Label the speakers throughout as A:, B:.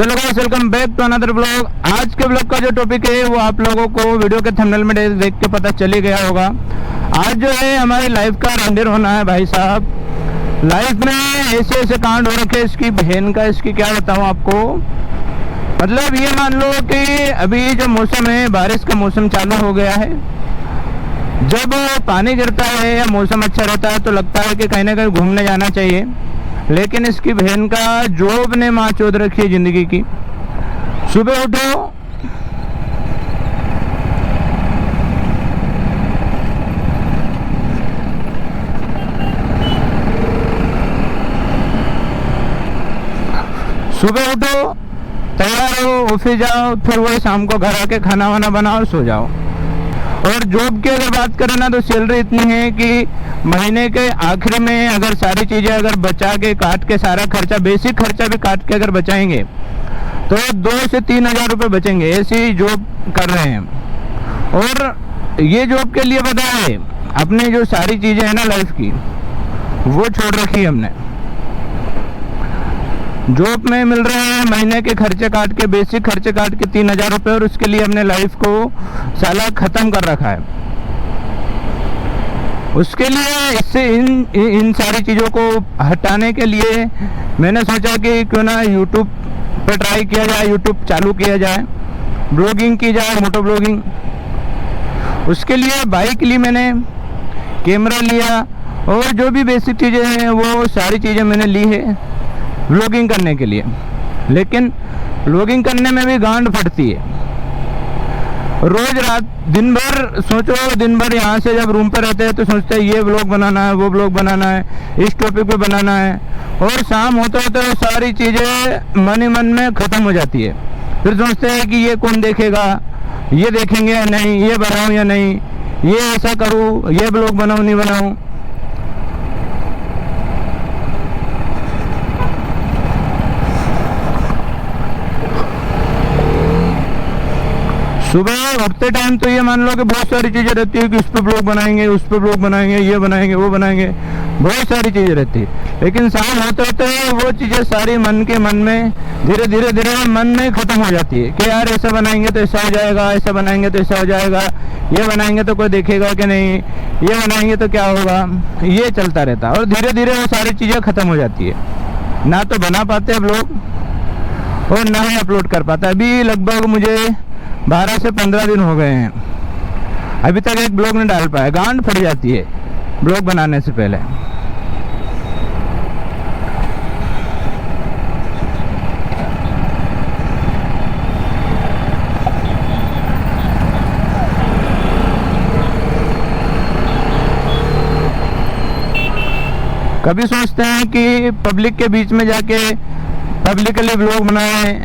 A: चलो guys, welcome back to another blog. आज के ब्लॉग का जो टॉपिक है वो आप लोगों को वीडियो के थंबनेल में देख के पता चल ही गया होगा। आज जो है हमारी लाइफ का रेंडर होना है भाई साहब। लाइफ में ऐसे ऐसे कांड हो रखे इसकी बहन का, इसकी क्या बताऊं आपको। मतलब ये मान लो कि अभी जो मौसम है, बारिश का मौसम चालू हो गया है। जब पानी गिरता है या मौसम अच्छा रहता है तो लगता है कि कहीं ना कहीं घूमने जाना चाहिए, लेकिन इसकी बहन का जॉब ने माँ चोद रखी है जिंदगी की। सुबह उठो, तैयार हो, ऑफिस जाओ, फिर वही शाम को घर आके खाना वाना बनाओ, सो जाओ। और जॉब की अगर बात करें ना तो सैलरी इतनी है कि महीने के आखिर में अगर सारी चीज़ें अगर बचा के काट के, सारा खर्चा, बेसिक खर्चा भी काट के अगर बचाएंगे तो 2 से 3 हज़ार रुपये बचेंगे। ऐसी जॉब कर रहे हैं। और ये जॉब के लिए पता है, अपनी जो सारी चीज़ें हैं ना लाइफ की, वो छोड़ रखी है हमने। जॉब में मिल रहे हैं महीने के खर्चे काट के, बेसिक खर्चे काट के 3 हज़ार रुपये, और उसके लिए हमने लाइफ को साला ख़त्म कर रखा है। उसके लिए इससे इन सारी चीज़ों को हटाने के लिए मैंने सोचा कि क्यों ना यूट्यूब पर ट्राई किया जाए, यूट्यूब चालू किया जाए, ब्लॉगिंग की जाए, मोटो ब्लॉगिंग। उसके लिए बाइक ली मैंने, कैमरा लिया, और जो भी बेसिक चीज़ें हैं वो सारी चीज़ें मैंने ली है व्लॉगिंग करने के लिए। लेकिन व्लॉगिंग करने में भी गांड फटती है। रोज रात दिन भर सोचो, दिन भर यहाँ से जब रूम पर रहते हैं तो सोचते हैं ये व्लॉग बनाना है, वो व्लॉग बनाना है, इस टॉपिक पे बनाना है, और शाम होते होते वो सारी चीज़ें मन ही मन में ख़त्म हो जाती है। फिर सोचते हैं कि ये कौन देखेगा, ये देखेंगे या नहीं, ये बनाऊँ या नहीं, ये ऐसा करूँ, ये व्लॉग बनाऊँ नहीं बनाऊँ। सुबह उठते टाइम तो ये मान लो कि बहुत सारी चीज़ें रहती है कि उस पर ब्लॉग बनाएंगे, उस पर ब्लॉग बनाएंगे, ये बनाएंगे, वो बनाएंगे, बहुत सारी चीज़ें रहती है। लेकिन शाम होते होते वो चीज़ें सारी मन में धीरे धीरे मन में ख़त्म हो जाती है कि यार ऐसा बनाएंगे तो ऐसा हो जाएगा, ऐसा बनाएंगे तो ऐसा हो जाएगा, ये बनाएंगे तो कोई देखेगा कि नहीं, ये बनाएंगे तो क्या होगा, ये चलता रहता है। और धीरे धीरे वो सारी चीज़ें ख़त्म हो जाती है। ना तो बना पाते हैं ब्लॉग और ना ही अपलोड कर पाता। अभी लगभग मुझे 12 से 15 दिन हो गए हैं, अभी तक एक ब्लॉग नहीं डाल पाया। गांड फट जाती है ब्लॉग बनाने से पहले। कभी सोचते हैं कि पब्लिक के बीच में जाके पब्लिकली ब्लॉग बनाएं,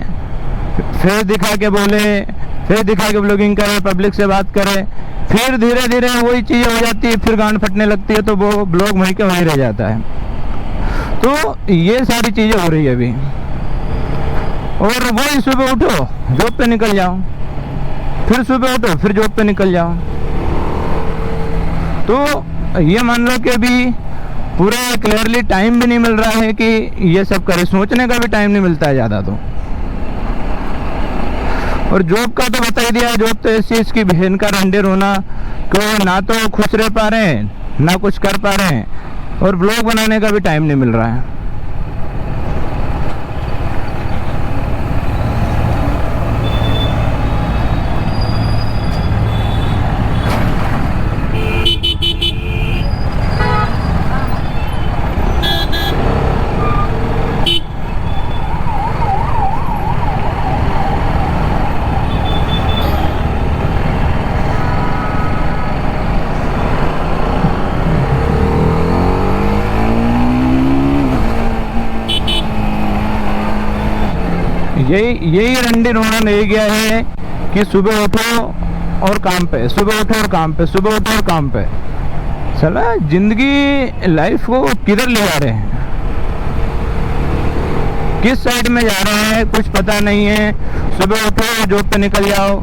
A: फेस दिखा के बोले, फेस दिखा के ब्लॉगिंग करे, पब्लिक से बात करे। फिर धीरे धीरे वही चीज़ें हो जाती है, फिर गांड फटने लगती है, तो वो ब्लॉग वहीं के वहीं रह जाता है। तो ये सारी चीज़ें हो रही है अभी। और वही सुबह उठो, जॉब पे निकल जाओ, फिर सुबह उठो, फिर जॉब पे निकल जाओ। तो ये मान लो कि अभी पूरा क्लियरली टाइम भी नहीं मिल रहा है कि ये सब करे, सोचने का भी टाइम नहीं मिलता है ज़्यादा। तो और जॉब का तो बता ही दिया, जॉब तो ऐसी इसकी बहन का रेंडर होना को ना तो खुश रह पा रहे हैं, ना कुछ कर पा रहे हैं, और ब्लॉग बनाने का भी टाइम नहीं मिल रहा है। यही रेंडर होना रह गया है कि सुबह उठो और काम पे, सुबह उठो और काम पे, सुबह उठो और काम पे। साला जिंदगी लाइफ को किधर ले जा रहे हैं, किस साइड में जा रहे हैं कुछ पता नहीं है। सुबह उठो, जॉब पे निकल जाओ,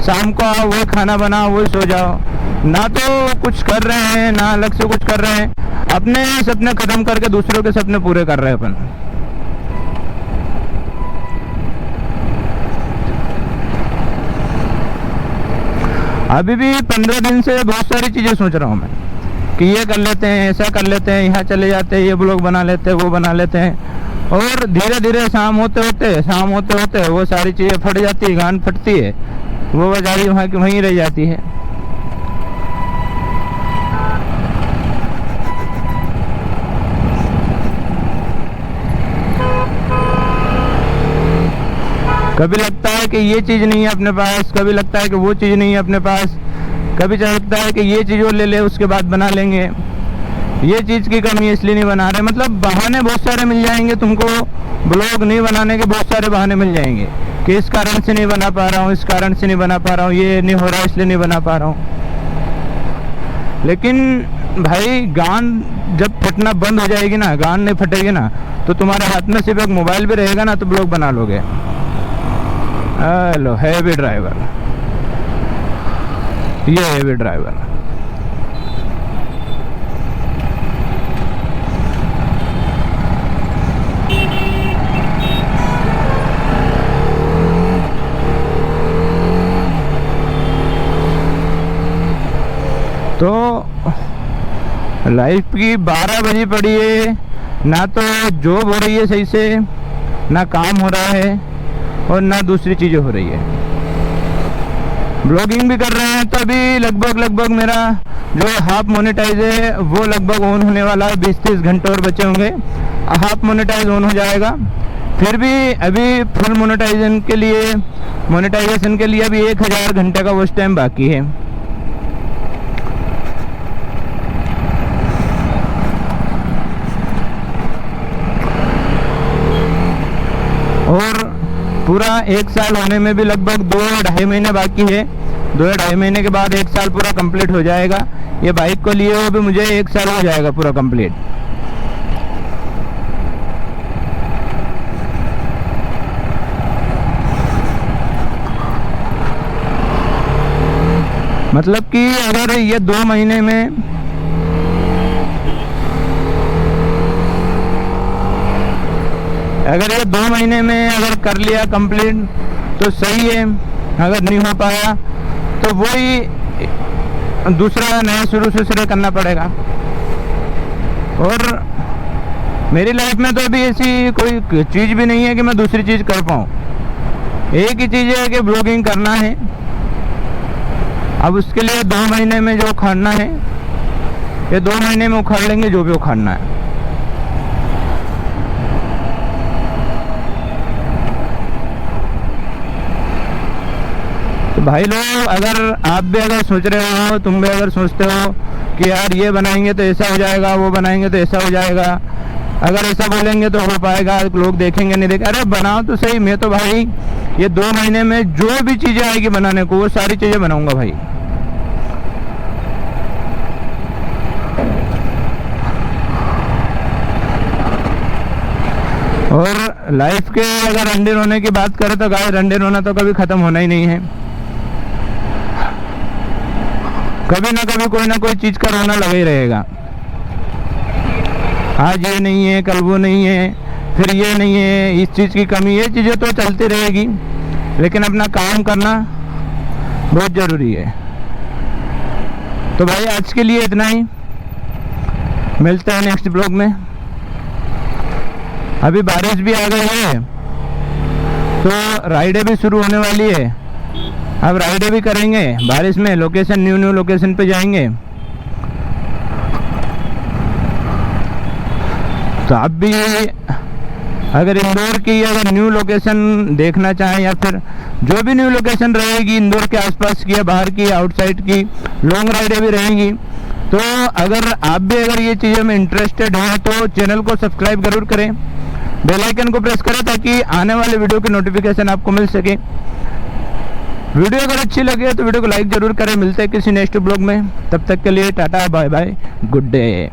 A: शाम को आओ, वही खाना बनाओ, वही सो जाओ। ना तो कुछ कर रहे हैं, ना अलग से कुछ कर रहे हैं, अपने सपने खत्म करके दूसरों के सपने पूरे कर रहे हैं अपन। अभी भी 15 दिन से बहुत सारी चीज़ें सोच रहा हूँ मैं कि ये कर लेते हैं, ऐसा कर लेते हैं, यहाँ चले जाते हैं, ये ब्लॉग बना लेते हैं, वो बना लेते हैं। और धीरे धीरे शाम होते होते वो सारी चीज़ें फट जाती है, गान फटती है, वो बेचारी वहाँ की वहीं रह जाती है। कभी लगता है कि ये चीज़ नहीं है अपने पास, कभी लगता है कि वो चीज़ नहीं है अपने पास, कभी लगता है कि ये चीज़ और ले ले उसके बाद बना लेंगे, ये चीज़ की कमी है इसलिए नहीं बना रहे। मतलब बहाने बहुत सारे मिल जाएंगे तुमको, ब्लॉग नहीं बनाने के बहुत सारे बहाने मिल जाएंगे कि इस कारण से नहीं बना पा रहा हूँ, इस कारण से नहीं बना पा रहा हूँ, ये नहीं हो रहा इसलिए नहीं बना पा रहा हूँ। लेकिन भाई गान जब फटना बंद हो जाएगी ना, गान नहीं फटेगी ना, तो तुम्हारे हाथ में सिर्फ एक मोबाइल भी रहेगा ना तो ब्लॉग बना लोगे। हेलो हैवी ड्राइवर, ये हैवी ड्राइवर। तो लाइफ की 12 बजी पड़ी है, ना तो जॉब हो रही है सही से, ना काम हो रहा है और ना दूसरी चीज़ें हो रही है। ब्लॉगिंग भी कर रहे हैं तो अभी लगभग मेरा जो हाफ मोनेटाइज है वो लगभग ऑन होने वाला है, 20-30 घंटे और बचे होंगे, हाफ मोनेटाइज ऑन हो जाएगा। फिर भी अभी फुल मोनेटाइजेशन के लिए अभी 1000 घंटे का वॉच टाइम बाकी है। और पूरा 1 साल होने में भी लगभग 2-2.5 महीने बाकी है। 2-2.5 महीने के बाद 1 साल पूरा कंप्लीट हो जाएगा। ये बाइक को लिए हुए भी मुझे 1 साल हो जाएगा पूरा कंप्लीट। मतलब कि अगर ये 2 महीने में अगर ये 2 महीने में अगर कर लिया कंप्लीट तो सही है, अगर नहीं हो पाया तो वही दूसरा नया शुरू से शुरू करना पड़ेगा। और मेरी लाइफ में तो अभी ऐसी कोई चीज़ भी नहीं है कि मैं दूसरी चीज़ कर पाऊँ। एक ही चीज़ है कि ब्लॉगिंग करना है। अब उसके लिए 2 महीने में जो उखाड़ना है, ये 2 महीने में उखाड़ लेंगे जो भी उखाड़ना है। तो भाई लोग, अगर आप भी अगर सोच रहे हो, तुम भी अगर सोचते हो कि यार ये बनाएंगे तो ऐसा हो जाएगा, वो बनाएंगे तो ऐसा हो जाएगा, अगर ऐसा बोलेंगे तो हो पाएगा, लोग देखेंगे नहीं देखेंगे, अरे बनाओ तो सही। मैं तो भाई ये 2 महीने में जो भी चीज़ें आएगी बनाने को वो सारी चीज़ें बनाऊंगा भाई। और लाइफ के अगर रंडे रोने की बात करें तो गाइस, रंडे रोना तो कभी ख़त्म होना ही नहीं है। कभी ना कभी कोई ना कोई चीज़ का रोना लगा ही रहेगा। आज ये नहीं है, कल वो नहीं है, फिर ये नहीं है, इस चीज़ की कमी, ये चीज़ें तो चलती रहेगी, लेकिन अपना काम करना बहुत ज़रूरी है। तो भाई आज के लिए इतना ही, मिलते हैं नेक्स्ट ब्लॉग में। अभी बारिश भी आ गई है तो राइडें भी शुरू होने वाली है। अब राइडें भी करेंगे बारिश में, लोकेशन न्यू लोकेशन पे जाएंगे। तो आप भी अगर इंदौर की अगर न्यू लोकेशन देखना चाहें या फिर जो भी न्यू लोकेशन रहेगी इंदौर के आसपास की या बाहर की, आउटसाइड की लॉन्ग राइडें भी रहेंगी, तो अगर आप भी अगर ये चीज़ों में इंटरेस्टेड हैं तो चैनल को सब्सक्राइब जरूर करें, बेल आइकन को प्रेस करें ताकि आने वाले वीडियो की नोटिफिकेशन आपको मिल सके। वीडियो अगर अच्छी लगे तो वीडियो को लाइक जरूर करें। मिलते हैं किसी नेक्स्ट ब्लॉग में, तब तक के लिए tata bye bye, good day.